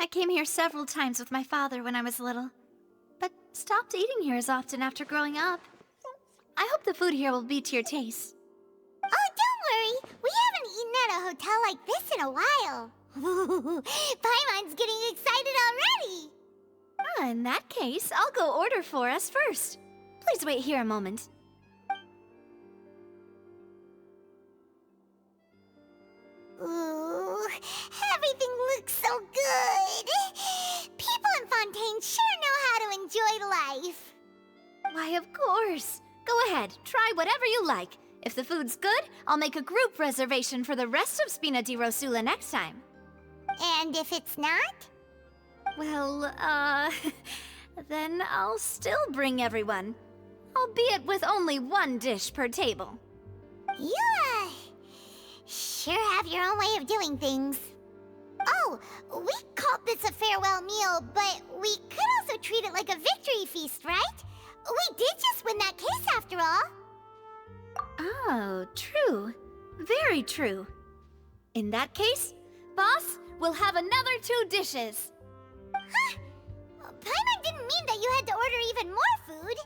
I came here several times with my father when I was little, but stopped eating here as often after growing up. I hope the food here will be to your taste. Oh, don't worry. We haven't eaten at a hotel like this in a while. Paimon's getting excited already. In that case, I'll go order for us first. Please wait here a moment. Ooh, everything looks so good. People in Fontaine sure know how to enjoy life. Why, of course. Go ahead, try whatever you like. If the food's good, I'll make a group reservation for the rest of Spina di Rosula next time. And if it's not? Well, then I'll still bring everyone. Albeit with only one dish per table. You, sure have your own way of doing things. Oh, we called this a farewell meal, but we could also treat it like a victory feast, right? We did just win that case after all. Oh, true. Very true. In that case, boss, we'll have another 2 dishes. Huh? Paimon didn't mean that you had to order even more food.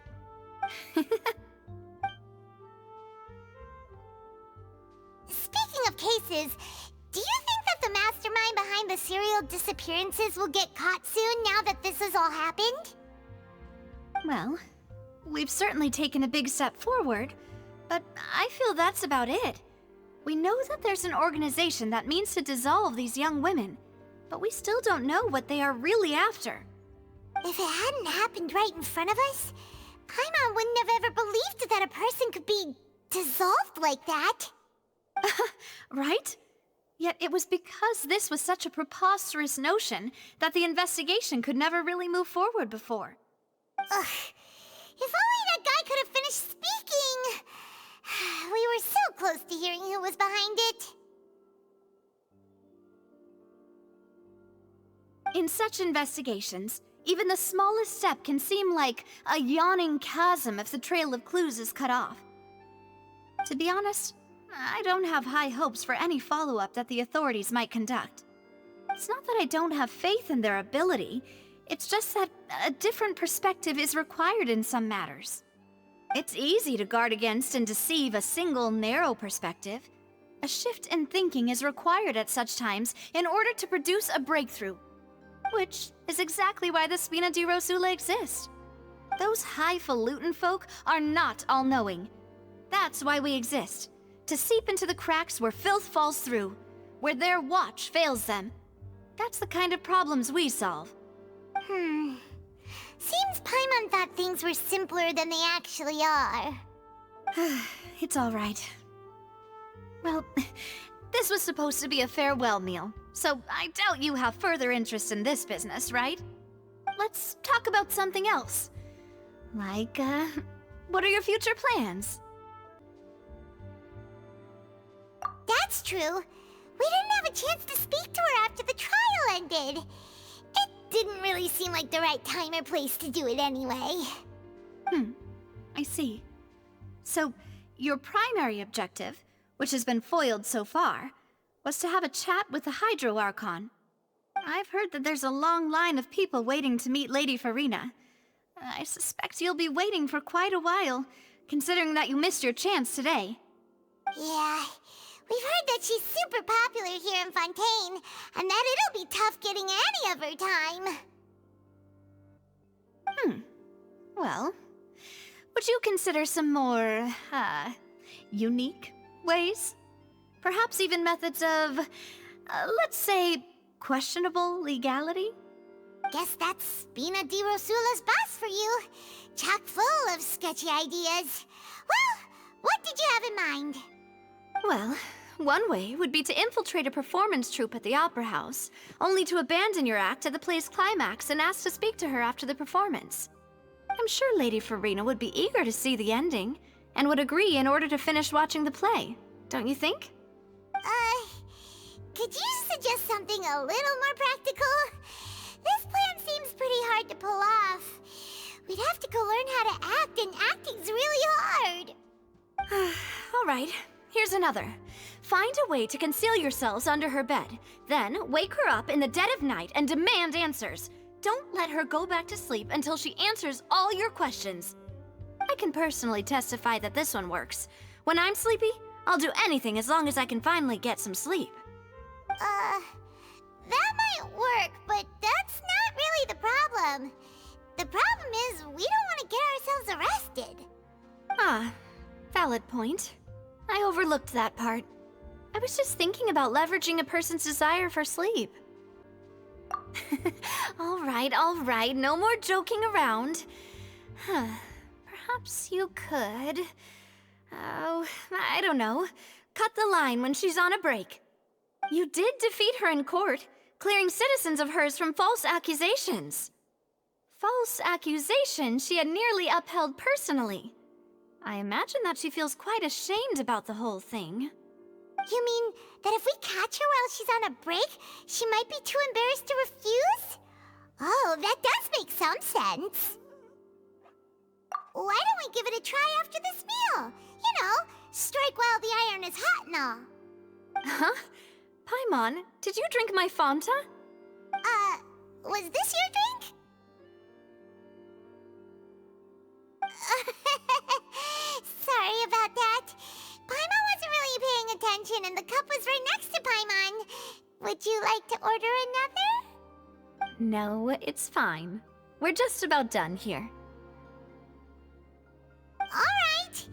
Speaking of cases, do you think that the mastermind behind the serial disappearances will get caught soon now that this has all happened? Well, we've certainly taken a big step forward, but I feel that's about it. We know that there's an organization that means to dissolve these young women, but we still don't know what they are really after. If it hadn't happened right in front of us, Paimon wouldn't have ever believed that a person could be dissolved like that. Right? Yet it was because this was such a preposterous notion that the investigation could never really move forward before. Ugh. If only that guy could have finished speaking! We were so close to hearing who was behind it. In such investigations, even the smallest step can seem like a yawning chasm if the trail of clues is cut off. To be honest, I don't have high hopes for any follow-up that the authorities might conduct. It's not that I don't have faith in their ability, it's just that a different perspective is required in some matters. It's easy to guard against and deceive a single narrow perspective. A shift in thinking is required at such times in order to produce a breakthrough. Which is exactly why the Spina di Rosula exists. Those highfalutin folk are not all-knowing. That's why we exist. To seep into the cracks where filth falls through, where their watch fails them. That's the kind of problems we solve. Seems Paimon thought things were simpler than they actually are. It's all right. Well, this was supposed to be a farewell meal, so I doubt you have further interest in this business, right? Let's talk about something else. Like, what are your future plans? That's true. We didn't have a chance to speak to her after the trial ended. It didn't really seem like the right time or place to do it anyway. I see. So, your primary objective, which has been foiled so far, was to have a chat with the Hydro Archon. I've heard that there's a long line of people waiting to meet Lady Farina. I suspect you'll be waiting for quite a while, considering that you missed your chance today. Yeah, we've heard that she's super popular here in Fontaine, and that it'll be tough getting any of her time. Well, would you consider some more, unique ways? Perhaps even methods of, let's say, questionable legality? Guess that's Spina di Rosula's boss for you. Chock full of sketchy ideas. Well, what did you have in mind? Well, one way would be to infiltrate a performance troupe at the Opera House, only to abandon your act at the play's climax and ask to speak to her after the performance. I'm sure Lady Farina would be eager to see the ending, and would agree in order to finish watching the play, don't you think? Could you suggest something a little more practical? This plan seems pretty hard to pull off. We'd have to go learn how to act, and acting's really hard. All right, here's another. Find a way to conceal yourselves under her bed. Then wake her up in the dead of night and demand answers. Don't let her go back to sleep until she answers all your questions. I can personally testify that this one works. When I'm sleepy, I'll do anything as long as I can finally get some sleep. That might work, but that's not really the problem. The problem is we don't want to get ourselves arrested. Ah, valid point. I overlooked that part. I was just thinking about leveraging a person's desire for sleep. All right, no more joking around. Perhaps you could... Oh, I don't know. Cut the line when she's on a break. You did defeat her in court, clearing citizens of hers from false accusations. False accusations she had nearly upheld personally. I imagine that she feels quite ashamed about the whole thing. You mean that if we catch her while she's on a break, she might be too embarrassed to refuse? Oh, that does make some sense. Why don't we give it a try after this meal? You know, strike while the iron is hot and all. Huh? Paimon, did you drink my Fanta? Was this your drink? Sorry about that. Paimon wasn't really paying attention and the cup was right next to Paimon. Would you like to order another? No, it's fine. We're just about done here. Alright.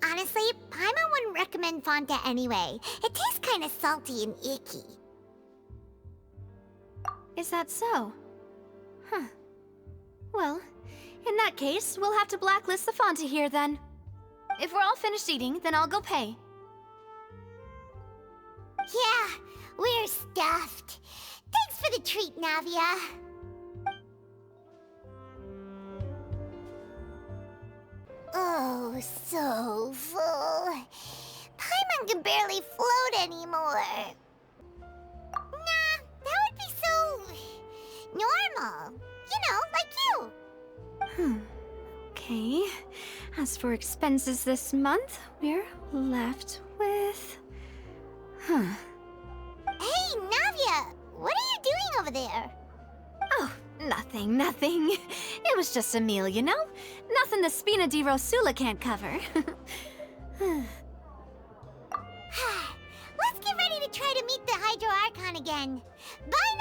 Honestly, Paimon wouldn't recommend Fanta anyway. It tastes kinda salty and icky. Is that so? Huh. Well, in that case, we'll have to blacklist the Fanta here then. If we're all finished eating, then I'll go pay. Yeah, we're stuffed. Thanks for the treat, Navia. Oh, so full. Paimon can barely float anymore. Nah, that would be so... normal. You know, like you. Okay. As for expenses this month, we're left with... Hey, Navia! What are you doing over there? Oh, nothing. It was just a meal, you know? Nothing the Spina di Rosula can't cover. Let's get ready to try to meet the Hydro Archon again. Bye,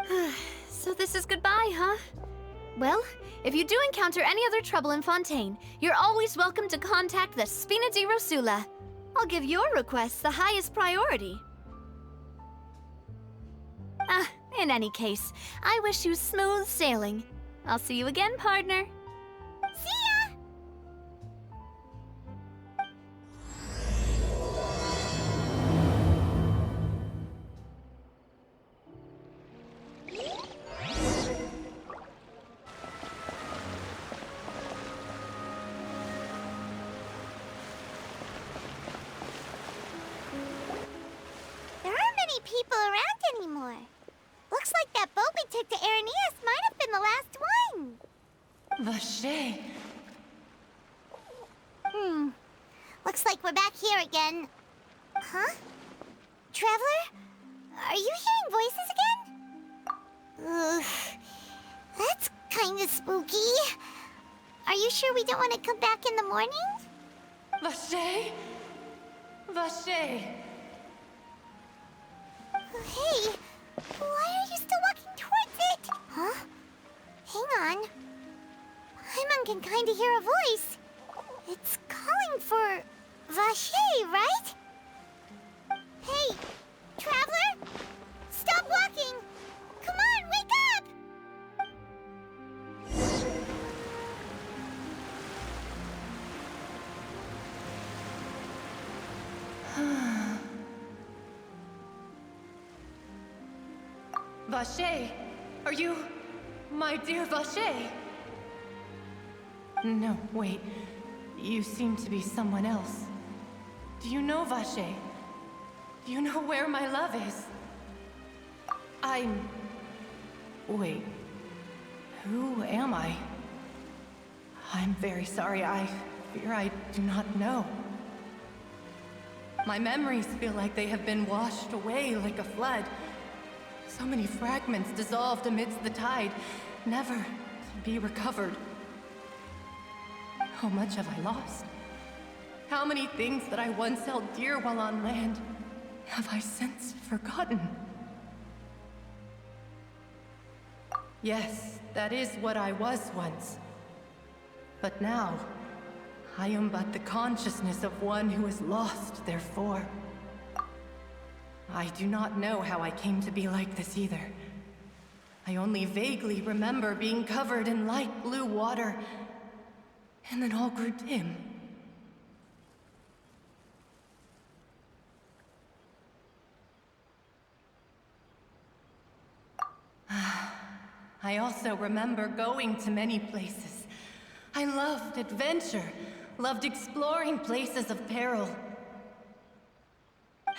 Navia! So this is goodbye, huh? Well, if you do encounter any other trouble in Fontaine, you're always welcome to contact the Spina di Rosula. I'll give your requests the highest priority. In any case, I wish you smooth sailing. I'll see you again, partner. See ya! There aren't many people around anymore. Looks like that boat we took to Araneas might have been the last one. Vache. Looks like we're back here again. Huh? Traveler? Are you hearing voices again? Ugh. That's kinda spooky. Are you sure we don't want to come back in the morning? Vache? Vache. Hey, why are you still walking towards it? Huh? Hang on. Paimon can kinda hear a voice. It's calling for Vache, right? Hey, Traveler! Stop walking! Come on, wake up! Vache, are you my dear Vache? No, wait. You seem to be someone else. Do you know Vache? Do you know where my love is? Wait. Who am I? I'm very sorry. I fear I do not know. My memories feel like they have been washed away like a flood. So many fragments dissolved amidst the tide, never to be recovered. How much have I lost? How many things that I once held dear while on land have I since forgotten? Yes, that is what I was once. But now, I am but the consciousness of one who is lost, therefore. I do not know how I came to be like this either. I only vaguely remember being covered in light blue water, and then all grew dim. I also remember going to many places. I loved adventure, loved exploring places of peril.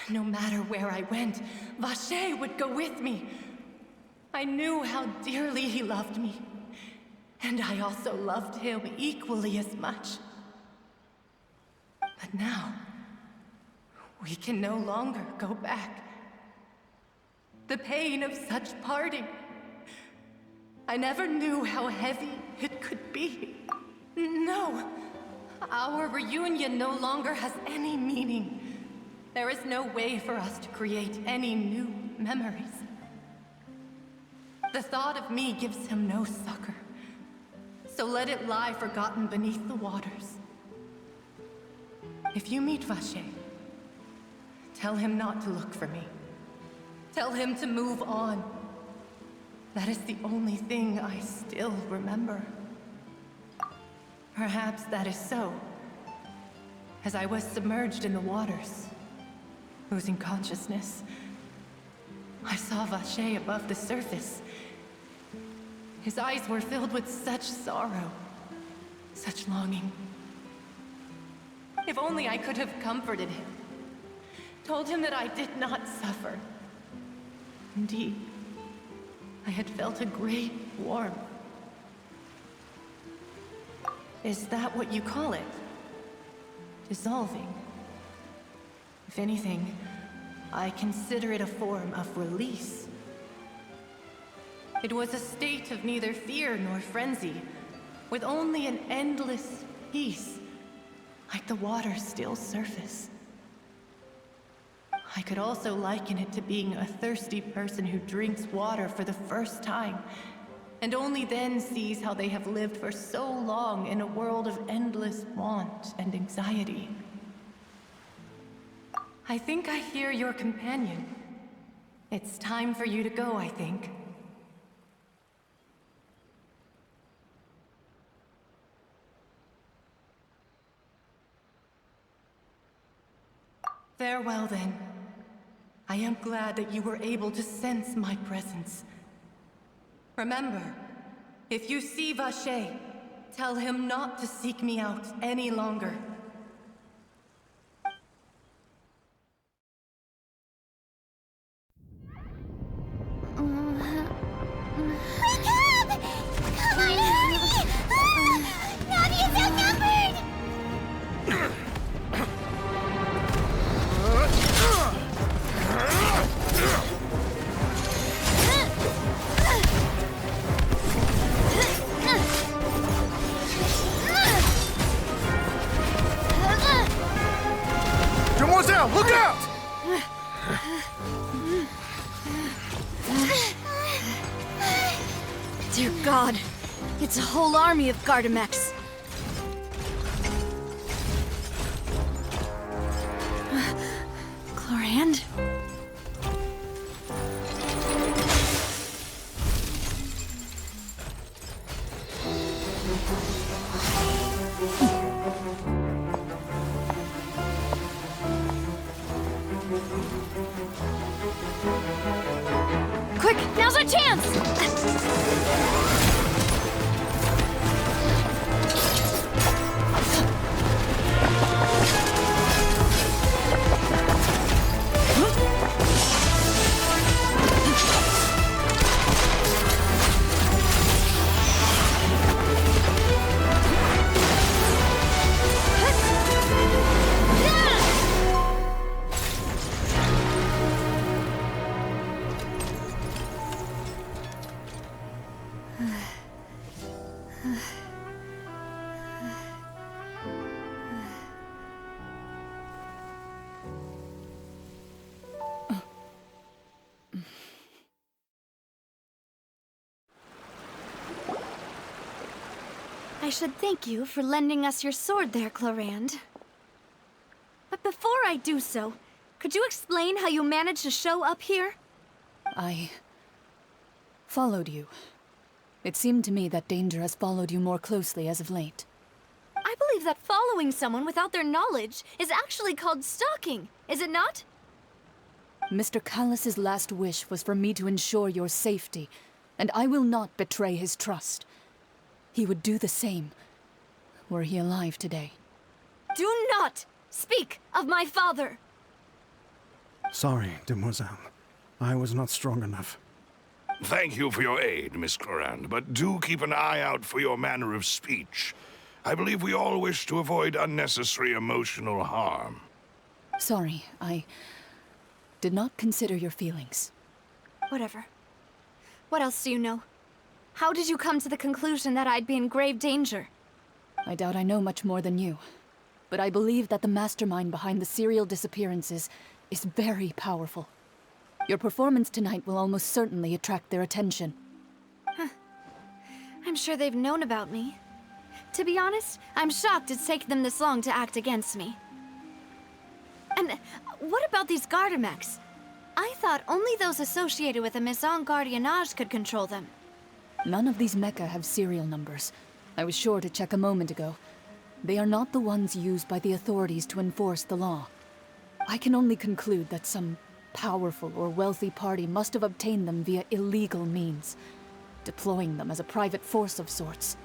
No matter where I went, Vacher would go with me. I knew how dearly he loved me, and I also loved him equally as much. But now, we can no longer go back. The pain of such parting, I never knew how heavy it could be. No, our reunion no longer has any meaning. There is no way for us to create any new memories. The thought of me gives him no succor, so let it lie forgotten beneath the waters. If you meet Vacher, tell him not to look for me. Tell him to move on. That is the only thing I still remember. Perhaps that is so, as I was submerged in the waters, losing consciousness. I saw Vacher above the surface. His eyes were filled with such sorrow, such longing. If only I could have comforted him, told him that I did not suffer. Indeed, I had felt a great warmth. Is that what you call it? Dissolving? If anything, I consider it a form of release. It was a state of neither fear nor frenzy, with only an endless peace, like the water's still surface. I could also liken it to being a thirsty person who drinks water for the first time, and only then sees how they have lived for so long in a world of endless want and anxiety. I think I hear your companion. It's time for you to go, I think. Farewell, then. I am glad that you were able to sense my presence. Remember, if you see Vacher, tell him not to seek me out any longer. Wake up! Come on, hurry! Navi is outnumbered! Demoiselle, look out! Dear God, it's a whole army of Gardamex. Chlorand? Quick, now's our chance! I should thank you for lending us your sword there, Clorand. But before I do so, could you explain how you managed to show up here? I followed you. It seemed to me that danger has followed you more closely as of late. I believe that following someone without their knowledge is actually called stalking, is it not? Mr. Callus's last wish was for me to ensure your safety, and I will not betray his trust. He would do the same, were he alive today. Do not speak of my father! Sorry, demoiselle. I was not strong enough. Thank you for your aid, Miss Clorand, but do keep an eye out for your manner of speech. I believe we all wish to avoid unnecessary emotional harm. Sorry, I did not consider your feelings. Whatever. What else do you know? How did you come to the conclusion that I'd be in grave danger? I doubt I know much more than you, but I believe that the mastermind behind the serial disappearances is very powerful. Your performance tonight will almost certainly attract their attention. I'm sure they've known about me. To be honest, I'm shocked it's taken them this long to act against me. And what about these Gardamex? I thought only those associated with the Maison Gardiennage could control them. None of these mecha have serial numbers. I was sure to check a moment ago. They are not the ones used by the authorities to enforce the law. I can only conclude that some powerful or wealthy party must have obtained them via illegal means, deploying them as a private force of sorts.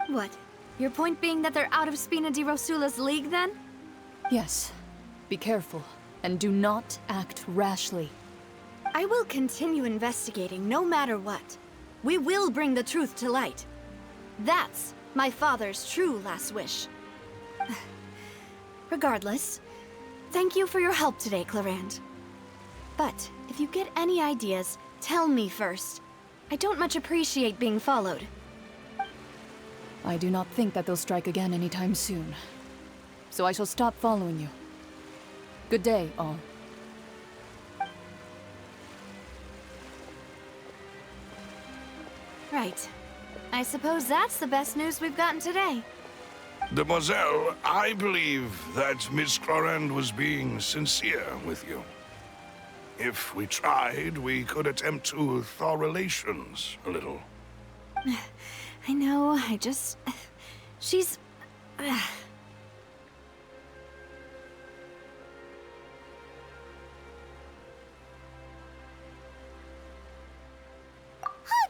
What? Your point being that they're out of Spina di Rosula's league, then? Yes. Be careful, and do not act rashly. I will continue investigating no matter what. We will bring the truth to light. That's my father's true last wish. Regardless, thank you for your help today, Clorand. But if you get any ideas, tell me first. I don't much appreciate being followed. I do not think that they'll strike again anytime soon. So I shall stop following you. Good day, all. Right. I suppose that's the best news we've gotten today. Demoiselle, I believe that Miss Clorand was being sincere with you. If we tried, we could attempt to thaw relations a little. I know, she's... Oh,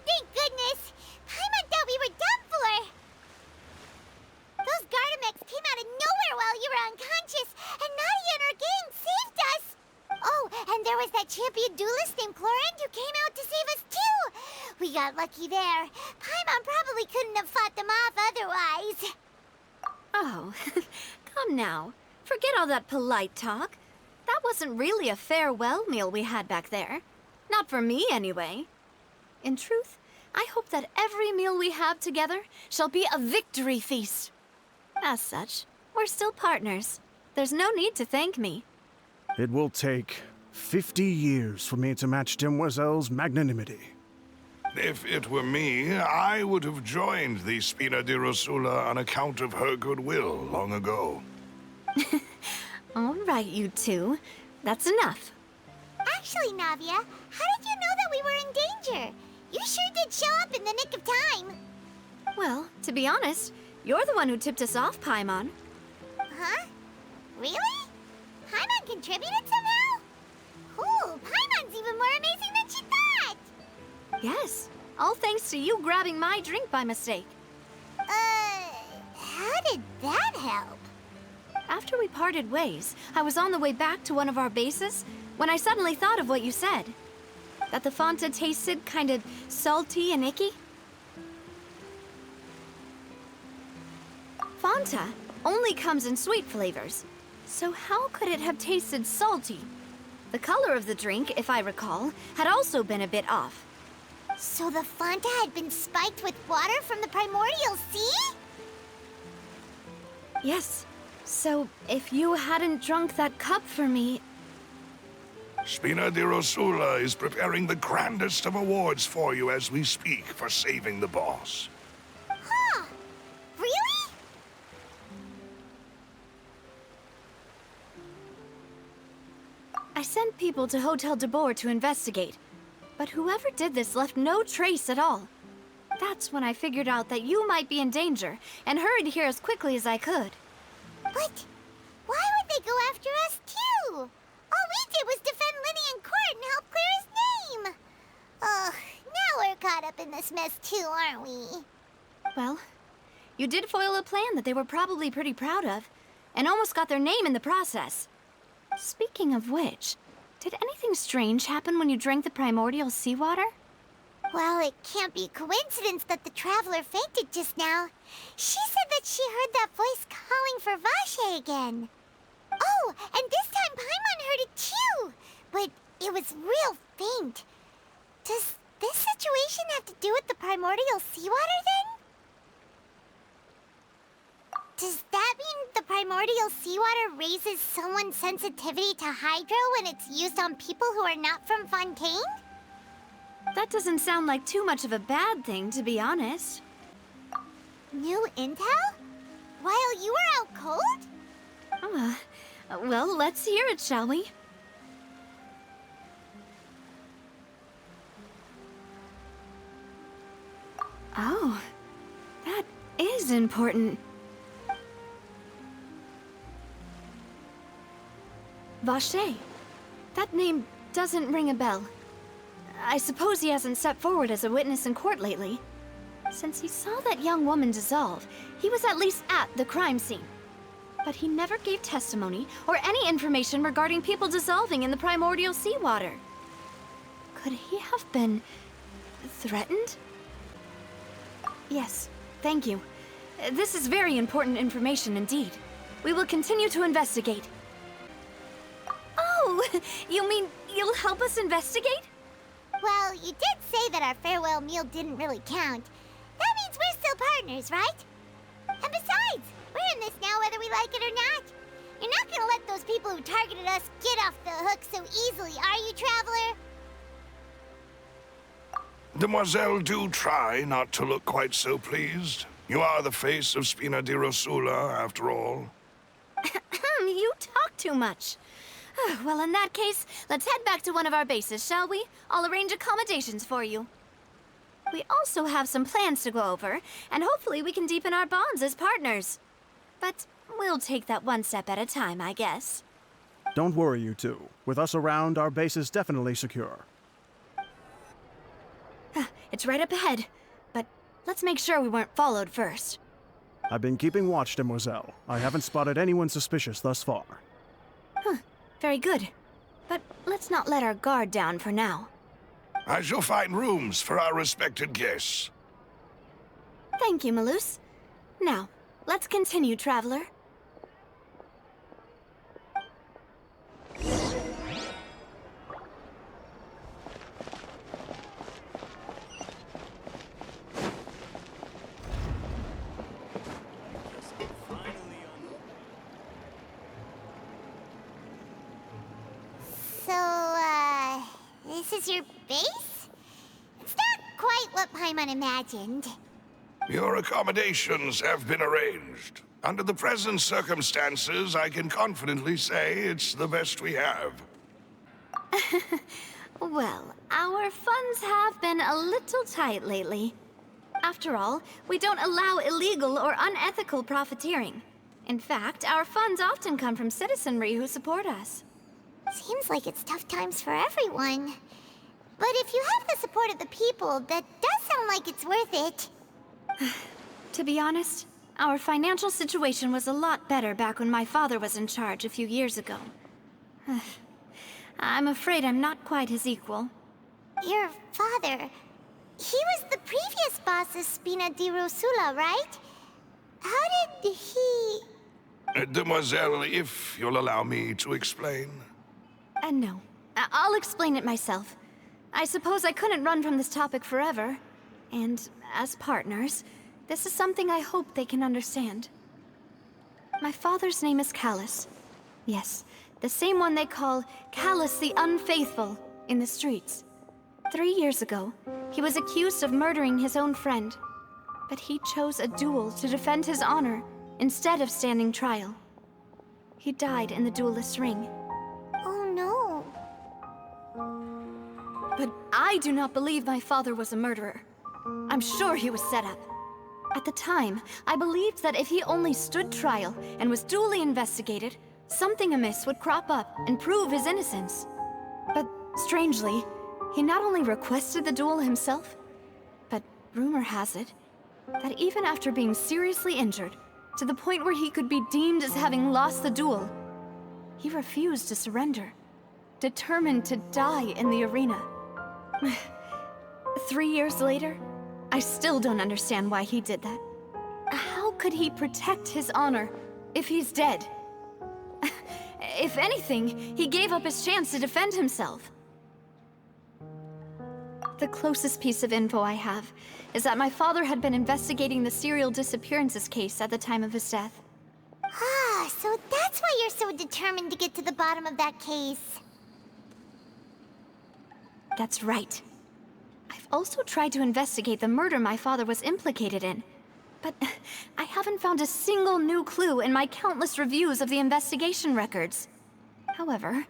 thank goodness! Paimon thought we were done for! Those Gardamex came out of nowhere while you were unconscious, and Nadia and her gang saved us! Oh, and there was that champion duelist named Clorand who came out to save us too! We got lucky there. Paimon probably couldn't have fought them off otherwise. Oh, come now. Forget all that polite talk. That wasn't really a farewell meal we had back there. Not for me, anyway. In truth, I hope that every meal we have together shall be a victory feast. As such, we're still partners. There's no need to thank me. It will take 50 years for me to match Demoiselle's magnanimity. If it were me, I would have joined the Spina di Rosula on account of her goodwill long ago. All right, you two. That's enough. Actually, Navia, how did you know that we were in danger? You sure did show up in the nick of time. Well, to be honest, you're the one who tipped us off, Paimon. Huh? Really? Paimon contributed somehow? Cool, Paimon's even more amazing than she thought! Yes, all thanks to you grabbing my drink by mistake. How did that help? After we parted ways, I was on the way back to one of our bases when I suddenly thought of what you said. That the Fanta tasted kind of salty and icky. Fanta only comes in sweet flavors, so how could it have tasted salty? The color of the drink, if I recall, had also been a bit off. So the Fanta had been spiked with water from the primordial sea? Yes. So, if you hadn't drunk that cup for me... Spina di Rosula is preparing the grandest of awards for you as we speak for saving the boss. Huh. people to Hotel de Boer to investigate, but whoever did this left no trace at all. That's when I figured out that you might be in danger, and hurried here as quickly as I could. But why would they go after us, too? All we did was defend Linny in court and help clear his name. Ugh, now we're caught up in this mess, too, aren't we? Well, you did foil a plan that they were probably pretty proud of, and almost got their name in the process. Speaking of which, did anything strange happen when you drank the primordial seawater? Well, it can't be a coincidence that the traveler fainted just now. She said that she heard that voice calling for Vache again. Oh, and this time Paimon heard it too, but it was real faint. Does this situation have to do with the primordial seawater then? Does that mean the primordial seawater raises someone's sensitivity to hydro when it's used on people who are not from Fontaine? That doesn't sound like too much of a bad thing, to be honest. New intel? While you were out cold? Well, let's hear it, shall we? Oh, that is important. Vache. That name doesn't ring a bell. I suppose he hasn't stepped forward as a witness in court lately. Since he saw that young woman dissolve, he was at least at the crime scene. But he never gave testimony or any information regarding people dissolving in the primordial seawater. Could he have been threatened? Yes, thank you. This is very important information indeed. We will continue to investigate. Oh, you mean you'll help us investigate? Well, you did say that our farewell meal didn't really count. That means we're still partners, right? And besides, we're in this now whether we like it or not. You're not gonna let those people who targeted us get off the hook so easily, are you, Traveler? Demoiselle, do try not to look quite so pleased. You are the face of Spina di Rosula, after all. You talk too much. Well, in that case, let's head back to one of our bases, shall we? I'll arrange accommodations for you. We also have some plans to go over, and hopefully we can deepen our bonds as partners. But we'll take that one step at a time, I guess. Don't worry, you two. With us around, our base is definitely secure. It's right up ahead, but let's make sure we weren't followed first. I've been keeping watch, Demoiselle. I haven't spotted anyone suspicious thus far. Very good. But let's not let our guard down for now. I shall find rooms for our respected guests. Thank you, Malus. Now, let's continue, Traveler. This is your base? It's not quite what Paimon imagined. Your accommodations have been arranged. Under the present circumstances, I can confidently say it's the best we have. Well, our funds have been a little tight lately. After all, we don't allow illegal or unethical profiteering. In fact, our funds often come from citizenry who support us. Seems like it's tough times for everyone. But if you have the support of the people, that does sound like it's worth it. To be honest, our financial situation was a lot better back when my father was in charge a few years ago. I'm afraid I'm not quite his equal. Your father... he was the previous boss of Spina di Rosula, right? How did he... Demoiselle, if you'll allow me to explain. No. I'll explain it myself. I suppose I couldn't run from this topic forever. And as partners, this is something I hope they can understand. My father's name is Callus. Yes, the same one they call Callus the Unfaithful in the streets. 3 years ago, he was accused of murdering his own friend. But he chose a duel to defend his honor instead of standing trial. He died in the duelist's ring. Oh no. But I do not believe my father was a murderer. I'm sure he was set up. At the time, I believed that if he only stood trial and was duly investigated, something amiss would crop up and prove his innocence. But strangely, he not only requested the duel himself, but rumor has it that even after being seriously injured, to the point where he could be deemed as having lost the duel, he refused to surrender, determined to die in the arena. 3 years later, I still don't understand why he did that. How could he protect his honor if he's dead? If anything, he gave up his chance to defend himself. The closest piece of info I have is that my father had been investigating the serial disappearances case at the time of his death. Ah, so that's why you're so determined to get to the bottom of that case. That's right. I've also tried to investigate the murder my father was implicated in, but I haven't found a single new clue in my countless reviews of the investigation records. However,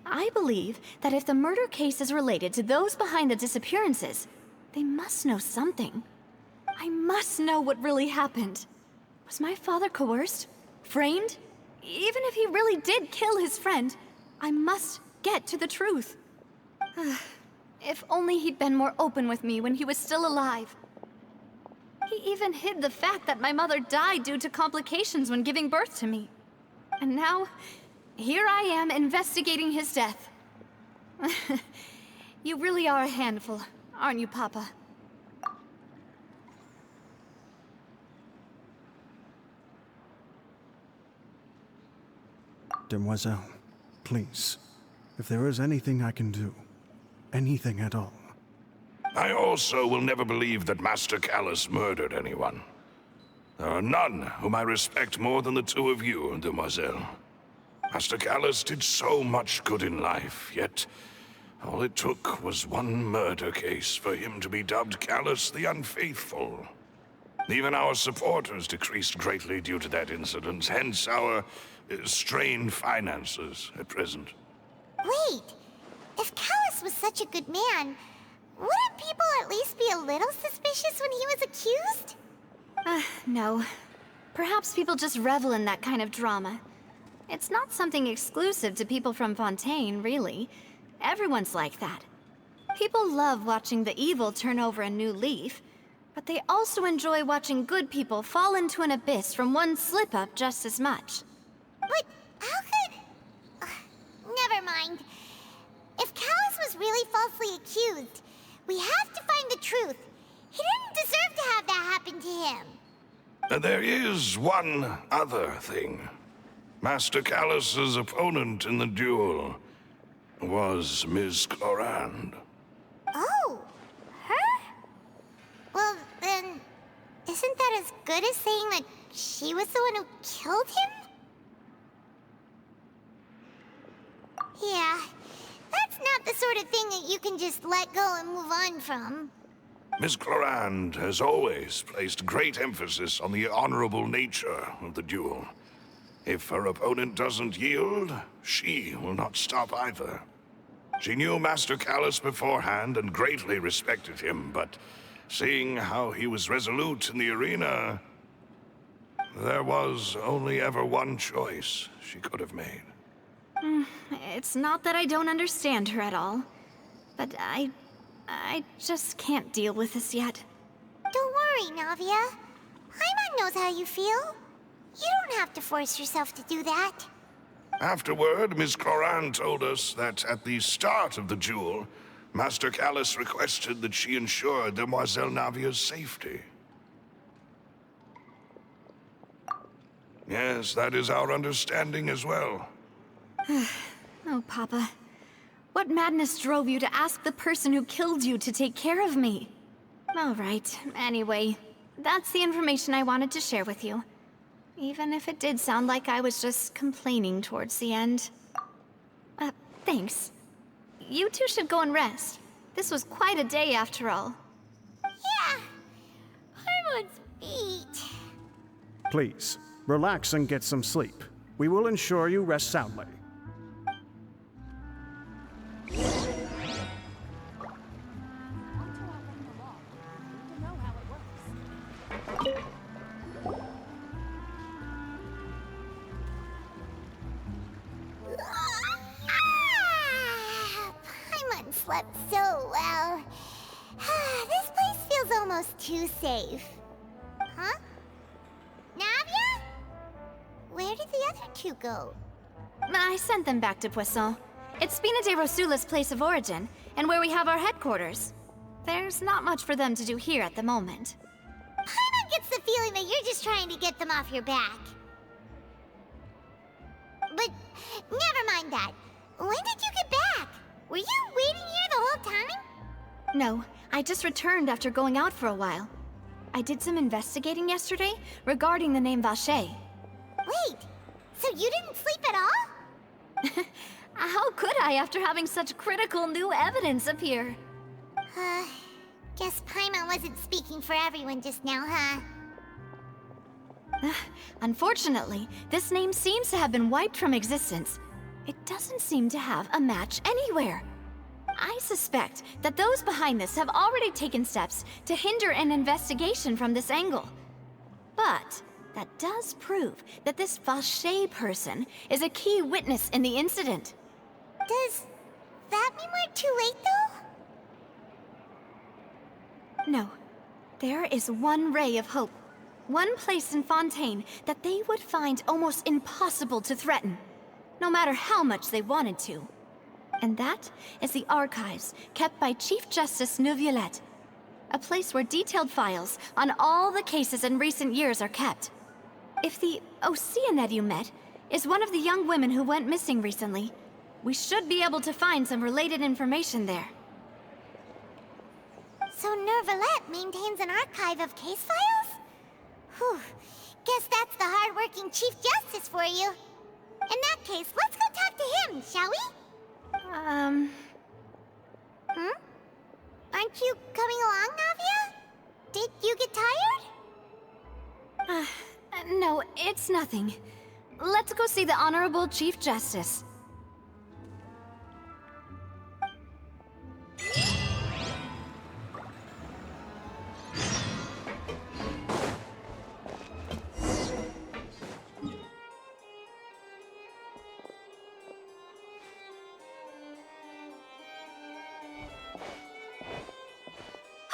I believe that if the murder case is related to those behind the disappearances, they must know something. I must know what really happened. Was my father coerced? Framed? Even if he really did kill his friend, I must get to the truth. If only he'd been more open with me when he was still alive. He even hid the fact that my mother died due to complications when giving birth to me. And now, here I am investigating his death. You really are a handful, aren't you, Papa? Demoiselle, please, if there is anything I can do, anything at all. I also will never believe that Master Callus murdered anyone. There are none whom I respect more than the two of you, Demoiselle. Master Callus did so much good in life, yet all it took was one murder case for him to be dubbed Callus the Unfaithful. Even our supporters decreased greatly due to that incident, hence our strained finances at present. Wait, if Callus was such a good man, wouldn't people at least be a little suspicious when he was accused? No. Perhaps people just revel in that kind of drama. It's not something exclusive to people from Fontaine, really. Everyone's like that. People love watching the evil turn over a new leaf, but they also enjoy watching good people fall into an abyss from one slip-up just as much. But how could... never mind. If Callus was really falsely accused, we have to find the truth. He didn't deserve to have that happen to him. There is one other thing. Master Callus's opponent in the duel was Miss Clorand. Oh, her? Well, then, isn't that as good as saying that she was the one who killed him? Yeah, that's not the sort of thing that you can just let go and move on from. Miss Clorand has always placed great emphasis on the honorable nature of the duel. If her opponent doesn't yield, she will not stop either. She knew Master Callus beforehand and greatly respected him, but seeing how he was resolute in the arena, there was only ever one choice she could have made. It's not that I don't understand her at all, but I just can't deal with this yet. Don't worry, Navia. Paimon knows how you feel. You don't have to force yourself to do that. Afterward, Miss Clorand told us that at the start of the duel, Master Callus requested that she ensure Demoiselle Navia's safety. Yes, that is our understanding as well. Oh, Papa. What madness drove you to ask the person who killed you to take care of me? All right, anyway, that's the information I wanted to share with you. Even if it did sound like I was just complaining towards the end. Thanks. You two should go and rest. This was quite a day after all. Yeah, Paimon's beat. Please, relax and get some sleep. We will ensure you rest soundly. and slept so well. This place feels almost too safe. Huh? Navia? Where did the other two go? I sent them back to Poisson. It's Spina de Rosula's place of origin, and where we have our headquarters. There's not much for them to do here at the moment. Paimon gets the feeling that you're just trying to get them off your back. But never mind that. When did you get back? Were you waiting here the whole time? No, I just returned after going out for a while. I did some investigating yesterday regarding the name Vache. Wait, so you didn't sleep at all? How could I after having such critical new evidence appear? Guess Paimon wasn't speaking for everyone just now, huh? Unfortunately, this name seems to have been wiped from existence. It doesn't seem to have a match anywhere. I suspect that those behind this have already taken steps to hinder an investigation from this angle. But that does prove that this Vache person is a key witness in the incident. Does that mean we're too late, though? No. There is one ray of hope. One place in Fontaine that they would find almost impossible to threaten, no matter how much they wanted to. And that is the archives kept by Chief Justice Neuvillette, a place where detailed files on all the cases in recent years are kept. If the Oceanid you met is one of the young women who went missing recently, we should be able to find some related information there. So Neuvillette maintains an archive of case files? Whew. Guess that's the hard-working Chief Justice for you. In that case, let's go talk to him, shall we? Aren't you coming along, Navia? Did you get tired? No, it's nothing. Let's go see the Honorable Chief Justice.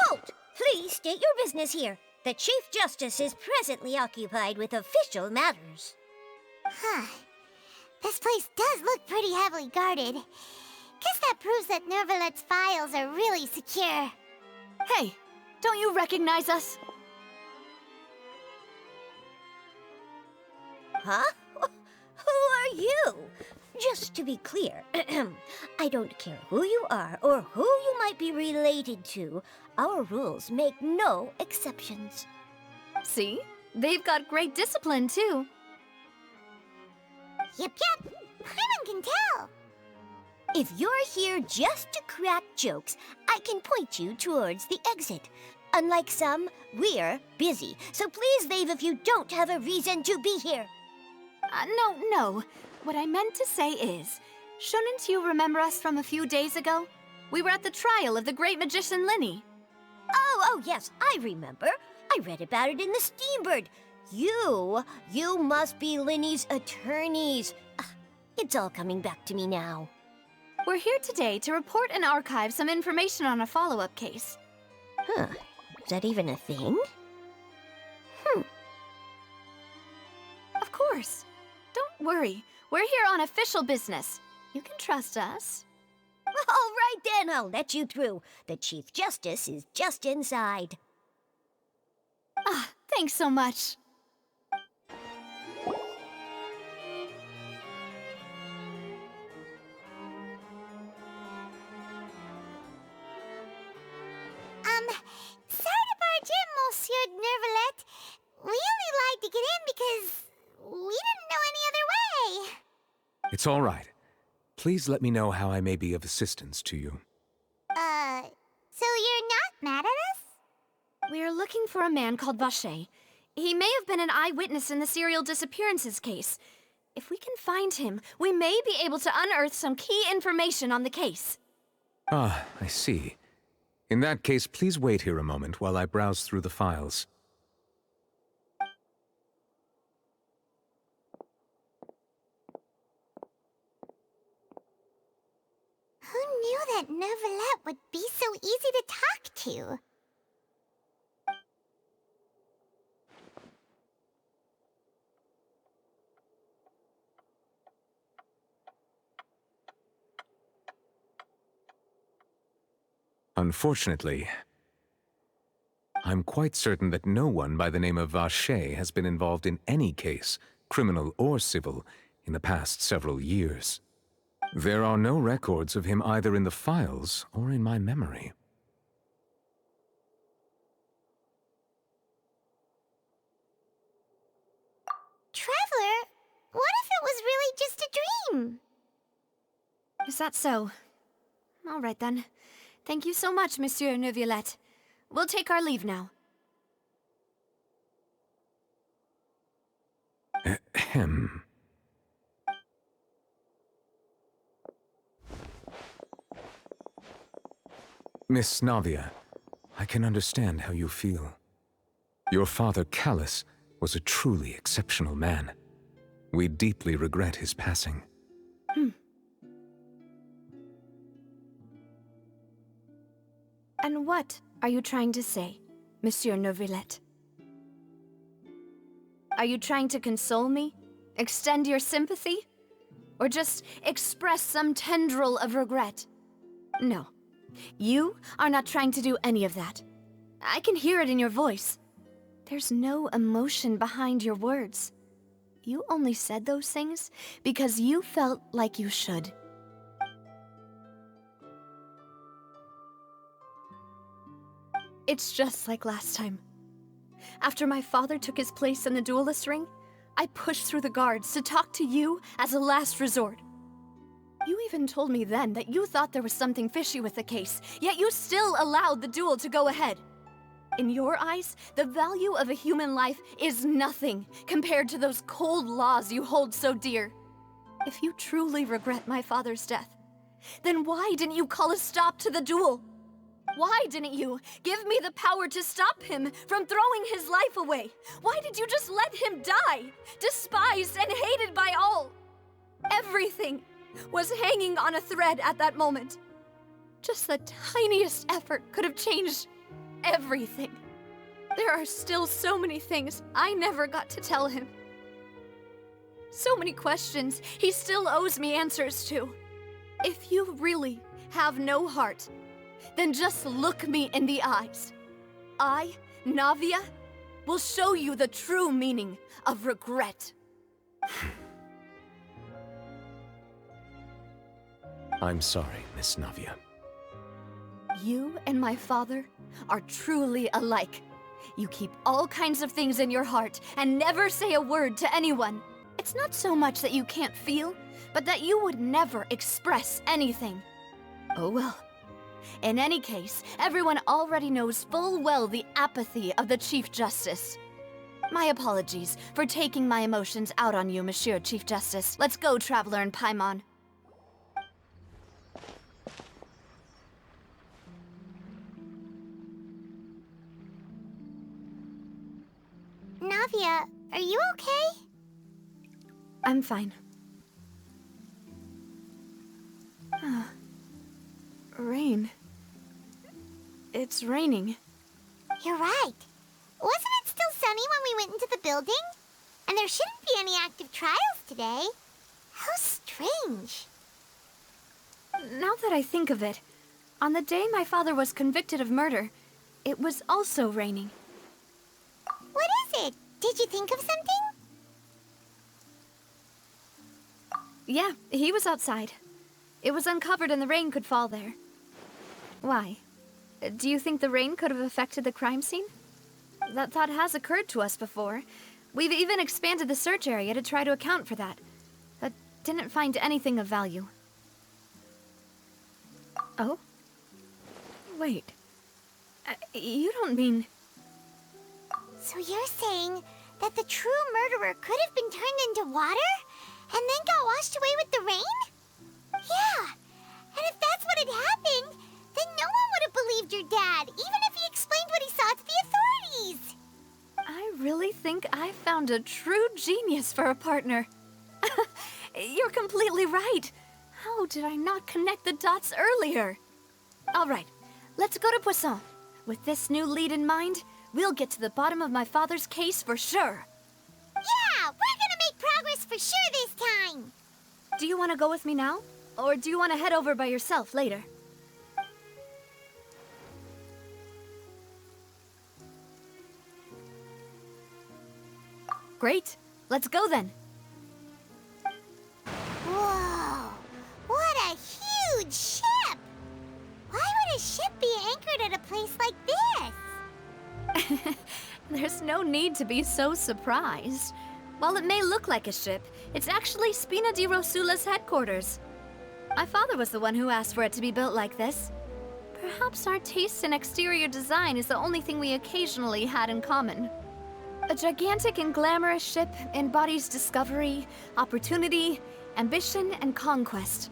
Halt! Please state your business here. The Chief Justice is presently occupied with official matters. Huh. This place does look pretty heavily guarded. Guess that proves that Neuvillette's files are really secure. Hey, don't you recognize us? Huh? Who are you? Just to be clear, I don't care who you are or who you might be related to. Our rules make no exceptions. See? They've got great discipline, too. Yep. Paimon can tell. If you're here just to crack jokes, I can point you towards the exit. Unlike some, we're busy, so please leave if you don't have a reason to be here. No. What I meant to say is, shouldn't you remember us from a few days ago? We were at the trial of the great magician Linny. Oh, yes, I remember. I read about it in the Steambird. You must be Linny's attorneys. It's all coming back to me now. We're here today to report and archive some information on a follow-up case. Huh, is that even a thing? Of course. Don't worry. We're here on official business. You can trust us. All right then, I'll let you through. The Chief Justice is just inside. Thanks so much. Sorry to barge in, Monsieur Neuvillette. We only lied to get in because we didn't know any other way. It's all right. Please let me know how I may be of assistance to you. So you're not mad at us? We're looking for a man called Vache. He may have been an eyewitness in the serial disappearances case. If we can find him, we may be able to unearth some key information on the case. Ah, I see. In that case, please wait here a moment while I browse through the files. Who knew that Neuvillette would be so easy to talk to. Unfortunately, I'm quite certain that no one by the name of Vacher has been involved in any case, criminal or civil, in the past several years. There are no records of him either in the files or in my memory. Traveler, what if it was really just a dream? Is that so? All right then. Thank you so much, Monsieur Neuvillette. We'll take our leave now. Ahem. Miss Navia, I can understand how you feel. Your father, Callus, was a truly exceptional man. We deeply regret his passing. And what are you trying to say, Monsieur Neuvillette? Are you trying to console me? Extend your sympathy? Or just express some tendril of regret? No. You are not trying to do any of that. I can hear it in your voice. There's no emotion behind your words. You only said those things because you felt like you should. It's just like last time. After my father took his place in the duelist ring, I pushed through the guards to talk to you as a last resort. You even told me then that you thought there was something fishy with the case, yet you still allowed the duel to go ahead. In your eyes, the value of a human life is nothing compared to those cold laws you hold so dear. If you truly regret my father's death, then why didn't you call a stop to the duel? Why didn't you give me the power to stop him from throwing his life away? Why did you just let him die, despised and hated by all? Everything was hanging on a thread at that moment. Just the tiniest effort could have changed everything. There are still so many things I never got to tell him. So many questions he still owes me answers to. If you really have no heart, then just look me in the eyes. I, Navia, will show you the true meaning of regret. I'm sorry, Miss Navia. You and my father are truly alike. You keep all kinds of things in your heart and never say a word to anyone. It's not so much that you can't feel, but that you would never express anything. Oh well. In any case, everyone already knows full well the apathy of the Chief Justice. My apologies for taking my emotions out on you, Monsieur Chief Justice. Let's go, Traveler and Paimon. Navia, are you okay? I'm fine. Rain. It's raining. You're right. Wasn't it still sunny when we went into the building? And there shouldn't be any active trials today. How strange. Now that I think of it, on the day my father was convicted of murder, it was also raining. What is it? Did you think of something? Yeah, he was outside. It was uncovered and the rain could fall there. Why? Do you think the rain could have affected the crime scene? That thought has occurred to us before. We've even expanded the search area to try to account for that, but didn't find anything of value. Oh? Wait. You don't mean... So you're saying that the true murderer could have been turned into water? And then got washed away with the rain? Yeah. And if that's what had happened, then no one would have believed your dad, even if he explained what he saw to the authorities. I really think I found a true genius for a partner. You're completely right. How How did I not connect the dots earlier? All right, let's go to Poisson. With this new lead in mind, we'll get to the bottom of my father's case for sure. Yeah, we're gonna make progress for sure this time. Do you want to go with me now? Or do you want to head over by yourself later? Great. Let's go then. Whoa, what a huge ship! Why would a ship be anchored at a place like this? There's no need to be so surprised. While it may look like a ship, it's actually Spina di Rosula's headquarters. My father was the one who asked for it to be built like this. Perhaps our taste in exterior design is the only thing we occasionally had in common. A gigantic and glamorous ship embodies discovery, opportunity, ambition, and conquest.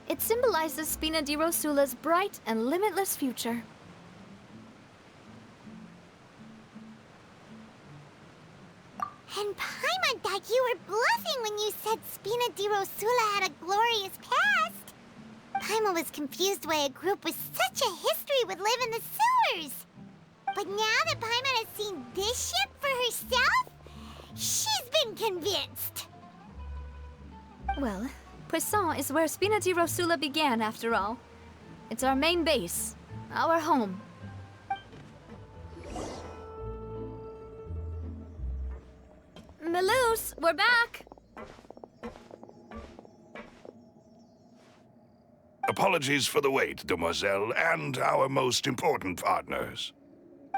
It symbolizes Spina di Rosula's bright and limitless future. And Paimon thought you were bluffing when you said Spina di Rosula had a glorious past. Paimon was confused why a group with such a history would live in the sewers. But now that Paimon has seen this ship for herself, she's been convinced. Well, Poisson is where Spina di Rosula began, after all. It's our main base, our home. Melus, we're back! Apologies for the wait, demoiselle, and our most important partners.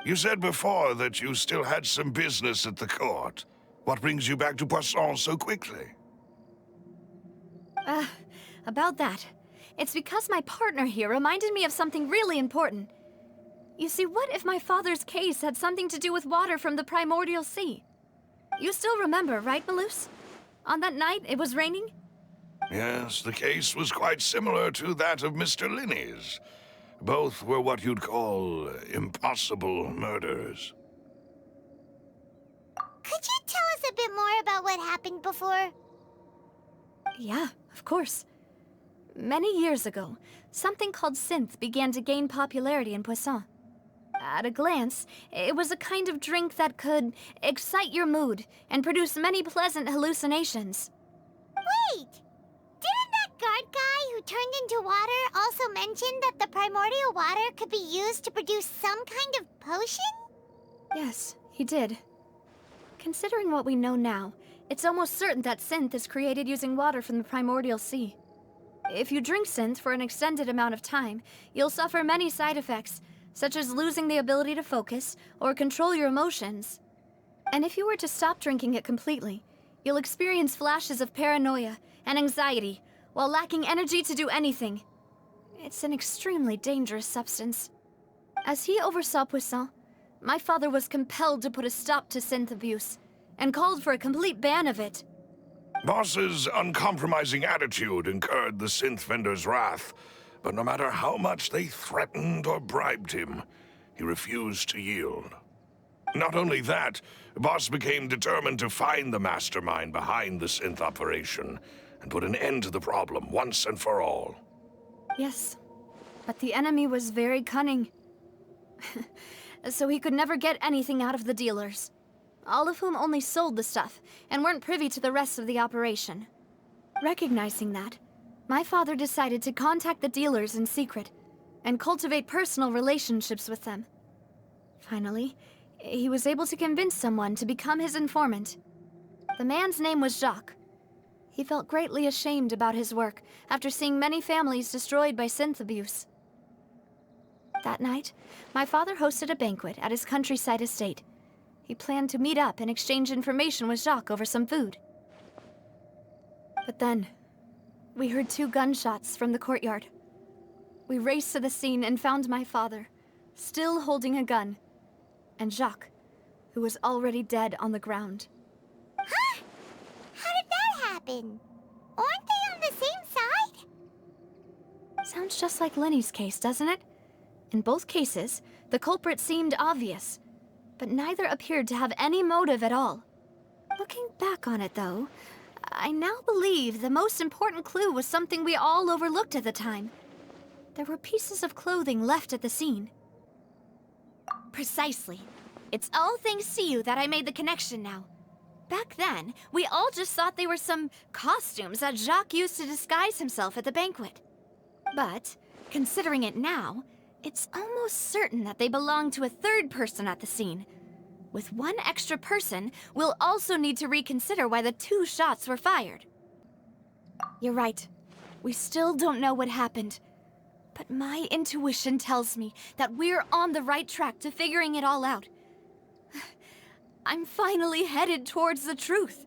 You said before that you still had some business at the court. What brings you back to Poisson so quickly? About that. It's because my partner here reminded me of something really important. You see, what if my father's case had something to do with water from the primordial sea? You still remember, right, Melus? On that night, it was raining? Yes, the case was quite similar to that of Mr. Linney's. Both were what you'd call impossible murders. Could you tell us a bit more about what happened before? Yeah, of course. Many years ago, something called synth began to gain popularity in Poisson. At a glance, it was a kind of drink that could excite your mood and produce many pleasant hallucinations. Wait! Didn't that guard guy who turned into water also mention that the primordial water could be used to produce some kind of potion? Yes, he did. Considering what we know now, it's almost certain that synth is created using water from the primordial sea. If you drink synth for an extended amount of time, you'll suffer many side effects, such as losing the ability to focus or control your emotions. And if you were to stop drinking it completely, you'll experience flashes of paranoia and anxiety while lacking energy to do anything. It's an extremely dangerous substance. As he oversaw Poisson, my father was compelled to put a stop to synth abuse and called for a complete ban of it. Boss's uncompromising attitude incurred the synth vendor's wrath, but no matter how much they threatened or bribed him, he refused to yield. Not only that, Boss became determined to find the mastermind behind the synth operation and put an end to the problem once and for all. Yes, but the enemy was very cunning. So he could never get anything out of the dealers, all of whom only sold the stuff and weren't privy to the rest of the operation. Recognizing that, my father decided to contact the dealers in secret and cultivate personal relationships with them. Finally, he was able to convince someone to become his informant. The man's name was Jacques. He felt greatly ashamed about his work after seeing many families destroyed by synth abuse. That night, my father hosted a banquet at his countryside estate. He planned to meet up and exchange information with Jacques over some food. But then, we heard 2 gunshots from the courtyard. We raced to the scene and found my father, still holding a gun, and Jacques, who was already dead on the ground. Huh? How did that happen? Aren't they on the same side? Sounds just like Lenny's case, doesn't it? In both cases, the culprit seemed obvious, but neither appeared to have any motive at all. Looking back on it, though, I now believe the most important clue was something we all overlooked at the time. There were pieces of clothing left at the scene. Precisely. It's all thanks to you that I made the connection now. Back then, we all just thought they were some costumes that Jacques used to disguise himself at the banquet. But, considering it now, it's almost certain that they belong to a third person at the scene. With one extra person, we'll also need to reconsider why the 2 shots were fired. You're right. We still don't know what happened. But my intuition tells me that we're on the right track to figuring it all out. I'm finally headed towards the truth.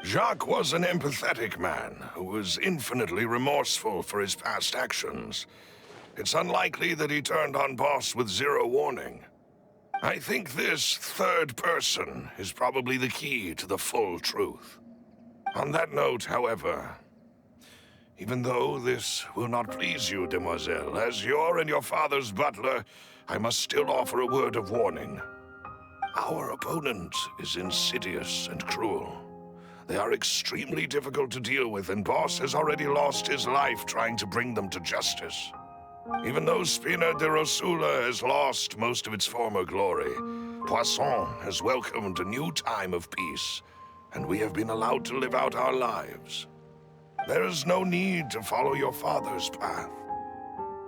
Jacques was an empathetic man who was infinitely remorseful for his past actions. It's unlikely that he turned on Boss with 0 warning. I think this third person is probably the key to the full truth. On that note, however, even though this will not please you, demoiselle, as your and your father's butler, I must still offer a word of warning. Our opponent is insidious and cruel. They are extremely difficult to deal with, and Boss has already lost his life trying to bring them to justice. Even though Spina de Rosula has lost most of its former glory, Poisson has welcomed a new time of peace, and we have been allowed to live out our lives. There is no need to follow your father's path.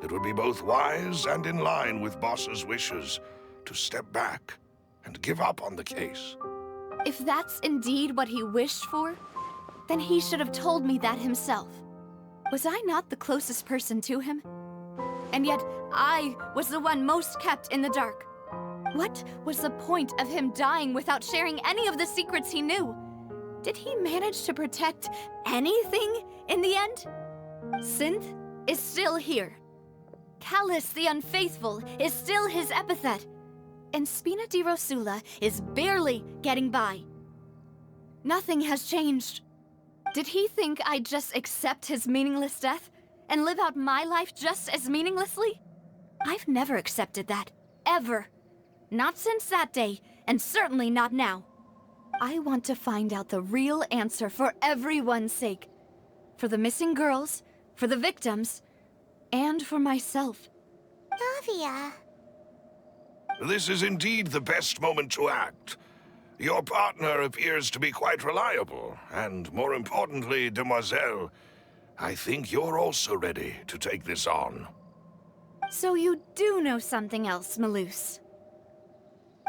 It would be both wise and in line with Boss's wishes to step back and give up on the case. If that's indeed what he wished for, then he should have told me that himself. Was I not the closest person to him? And yet, I was the one most kept in the dark. What was the point of him dying without sharing any of the secrets he knew? Did he manage to protect anything in the end? Synth is still here. Callus the Unfaithful is still his epithet. And Spina di Rosula is barely getting by. Nothing has changed. Did he think I'd just accept his meaningless death and live out my life just as meaninglessly? I've never accepted that. Ever. Not since that day, and certainly not now. I want to find out the real answer for everyone's sake. For the missing girls, for the victims, and for myself. Navia. This is indeed the best moment to act. Your partner appears to be quite reliable, and more importantly, demoiselle, I think you're also ready to take this on. So you do know something else, Malus?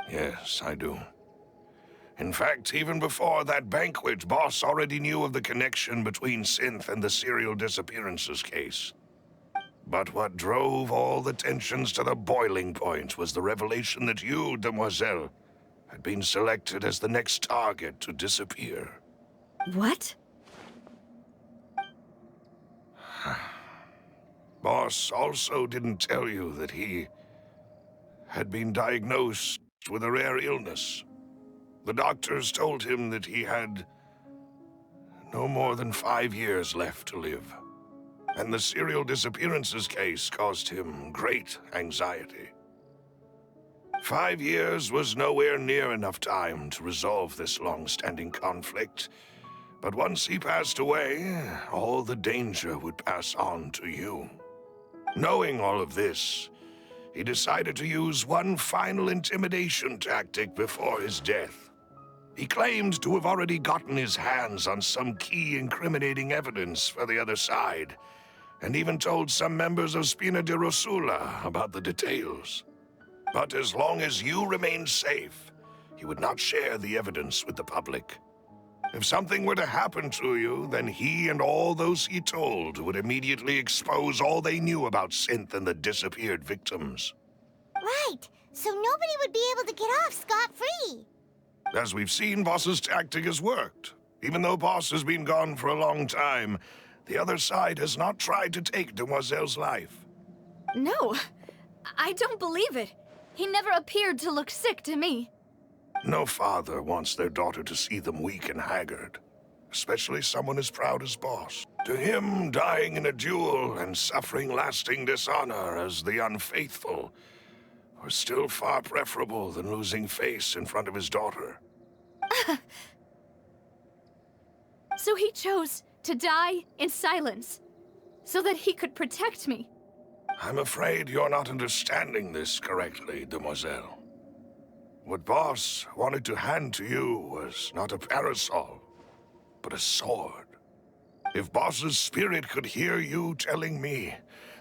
Yes, I do. In fact, even before that banquet, Boss already knew of the connection between Synth and the serial disappearances case. But what drove all the tensions to the boiling point was the revelation that you, demoiselle, had been selected as the next target to disappear. What? Boss also didn't tell you that he had been diagnosed with a rare illness. The doctors told him that he had no more than 5 years left to live. And the serial disappearances case caused him great anxiety. 5 years was nowhere near enough time to resolve this long-standing conflict. But once he passed away, all the danger would pass on to you. Knowing all of this, he decided to use one final intimidation tactic before his death. He claimed to have already gotten his hands on some key incriminating evidence for the other side, and even told some members of Spina di Rosula about the details. But as long as you remained safe, he would not share the evidence with the public. If something were to happen to you, then he and all those he told would immediately expose all they knew about Synth and the disappeared victims. Right, so nobody would be able to get off scot-free. As we've seen, Boss's tactic has worked. Even though Boss has been gone for a long time, the other side has not tried to take Demoiselle's life. No, I don't believe it. He never appeared to look sick to me. No father wants their daughter to see them weak and haggard, especially someone as proud as Boss. To him, dying in a duel and suffering lasting dishonor as the unfaithful were still far preferable than losing face in front of his daughter. So he chose to die in silence, so that he could protect me. I'm afraid you're not understanding this correctly, demoiselle. What Boss wanted to hand to you was not a parasol, but a sword. If Boss's spirit could hear you telling me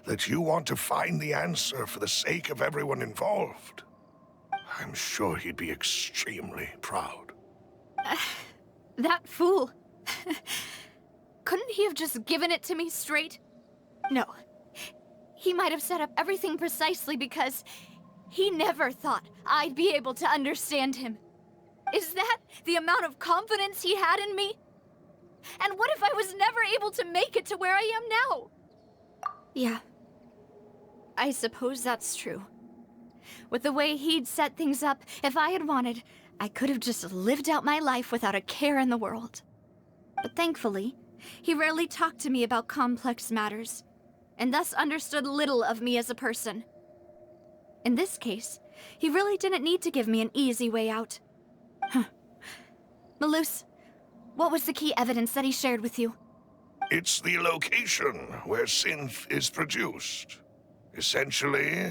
that you want to find the answer for the sake of everyone involved, I'm sure he'd be extremely proud. That fool. Couldn't he have just given it to me straight? No. He might have set up everything precisely because he never thought I'd be able to understand him. Is that the amount of confidence he had in me? And what if I was never able to make it to where I am now? Yeah. I suppose that's true. With the way he'd set things up, if I had wanted, I could have just lived out my life without a care in the world. But thankfully, he rarely talked to me about complex matters, and thus understood little of me as a person. In this case, he really didn't need to give me an easy way out. Malus, what was the key evidence that he shared with you? It's the location where synth is produced. Essentially,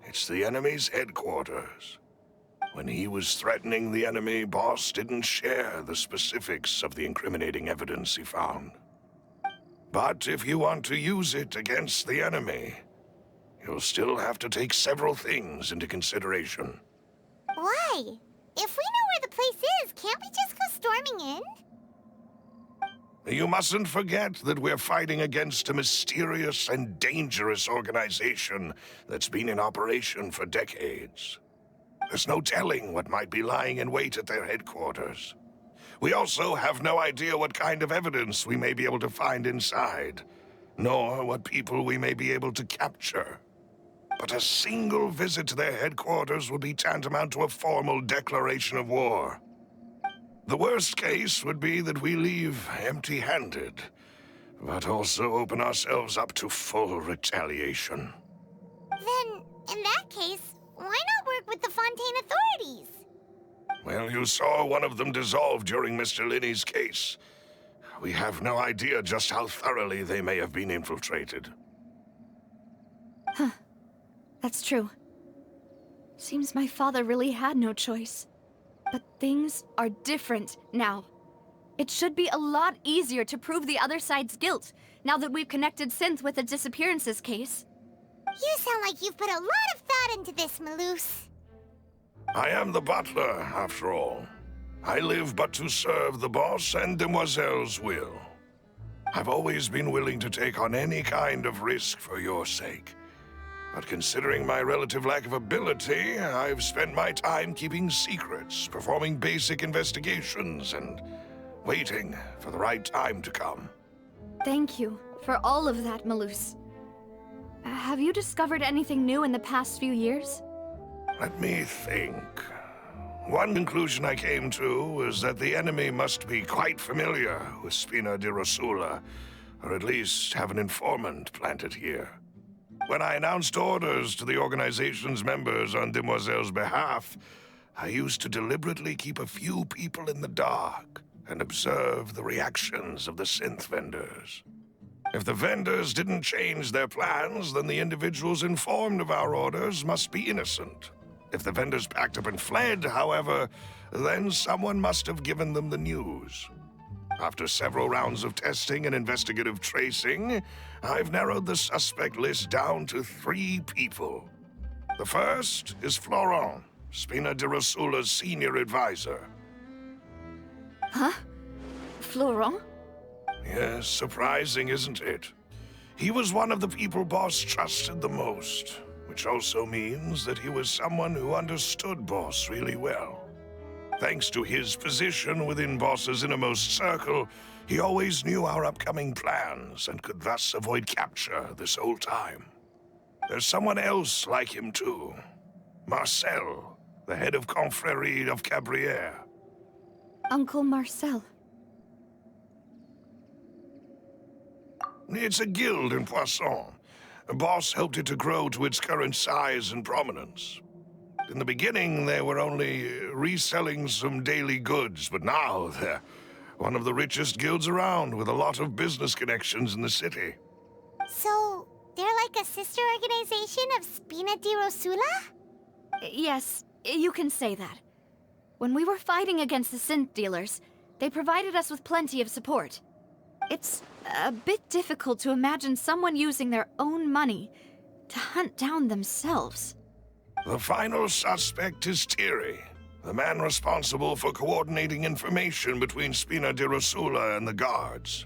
it's the enemy's headquarters. When he was threatening the enemy, Boss didn't share the specifics of the incriminating evidence he found. But if you want to use it against the enemy, you'll still have to take several things into consideration. Why? If we know where the place is, can't we just go storming in? You mustn't forget that we're fighting against a mysterious and dangerous organization that's been in operation for decades. There's no telling what might be lying in wait at their headquarters. We also have no idea what kind of evidence we may be able to find inside, nor what people we may be able to capture. But a single visit to their headquarters would be tantamount to a formal declaration of war. The worst case would be that we leave empty-handed, but also open ourselves up to full retaliation. Then, in that case, why not work with the Fontaine authorities? Well, you saw one of them dissolve during Mr. Linney's case. We have no idea just how thoroughly they may have been infiltrated. Huh. That's true. Seems my father really had no choice. But things are different now. It should be a lot easier to prove the other side's guilt, now that we've connected Synth with the disappearances case. You sound like you've put a lot of thought into this, Malus. I am the butler, after all. I live but to serve the boss and Demoiselle's will. I've always been willing to take on any kind of risk for your sake. But considering my relative lack of ability, I've spent my time keeping secrets, performing basic investigations, and waiting for the right time to come. Thank you for all of that, Malus. Have you discovered anything new in the past few years? Let me think. One conclusion I came to was that the enemy must be quite familiar with Spina di Rosula, or at least have an informant planted here. When I announced orders to the organization's members on Demoiselle's behalf, I used to deliberately keep a few people in the dark and observe the reactions of the synth vendors. If the vendors didn't change their plans, then the individuals informed of our orders must be innocent. If the vendors packed up and fled, however, then someone must have given them the news. After several rounds of testing and investigative tracing, I've narrowed the suspect list down to 3 people. The first is Florent, Spina di Rosula's senior advisor. Huh? Florent? Yes, surprising, isn't it? He was one of the people Boss trusted the most, which also means that he was someone who understood Boss really well. Thanks to his position within Boss's innermost circle, he always knew our upcoming plans and could thus avoid capture this whole time. There's someone else like him too. Marcel, the head of Confrérie of Cabrières. Uncle Marcel. It's a guild in Poisson. Boss helped it to grow to its current size and prominence. In the beginning, they were only reselling some daily goods, but now they're one of the richest guilds around with a lot of business connections in the city. So, they're like a sister organization of Spina di Rosula? Yes, you can say that. When we were fighting against the synth dealers, they provided us with plenty of support. It's a bit difficult to imagine someone using their own money to hunt down themselves. The final suspect is Thierry, the man responsible for coordinating information between Spina di Rosula and the guards.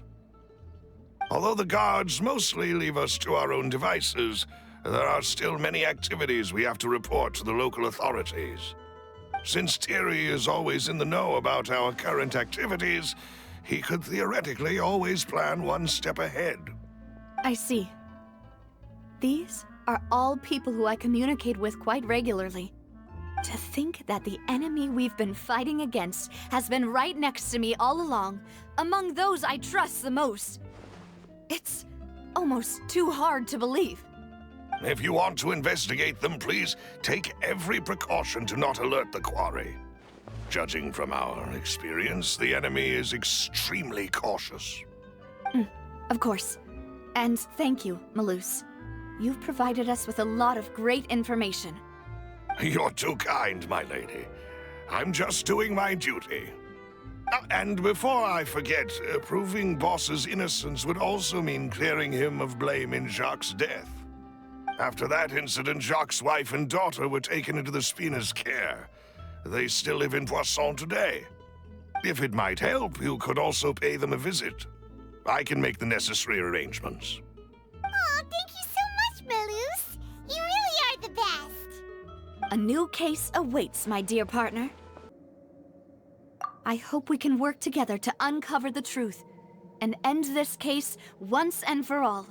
Although the guards mostly leave us to our own devices, there are still many activities we have to report to the local authorities. Since Thierry is always in the know about our current activities, he could theoretically always plan one step ahead. I see. These are all people who I communicate with quite regularly. To think that the enemy we've been fighting against has been right next to me all along, among those I trust the most. It's almost too hard to believe. If you want to investigate them, please take every precaution to not alert the quarry. Judging from our experience, the enemy is extremely cautious. Of course. And thank you, Malus. You've provided us with a lot of great information. You're too kind, my lady. I'm just doing my duty. And before I forget, proving Boss's innocence would also mean clearing him of blame in Jacques' death. After that incident, Jacques' wife and daughter were taken into the Spina's care. They still live in Poisson today. If it might help, you could also pay them a visit. I can make the necessary arrangements. Aw, thank you so much, Malus. You really are the best. A new case awaits, my dear partner. I hope we can work together to uncover the truth and end this case once and for all.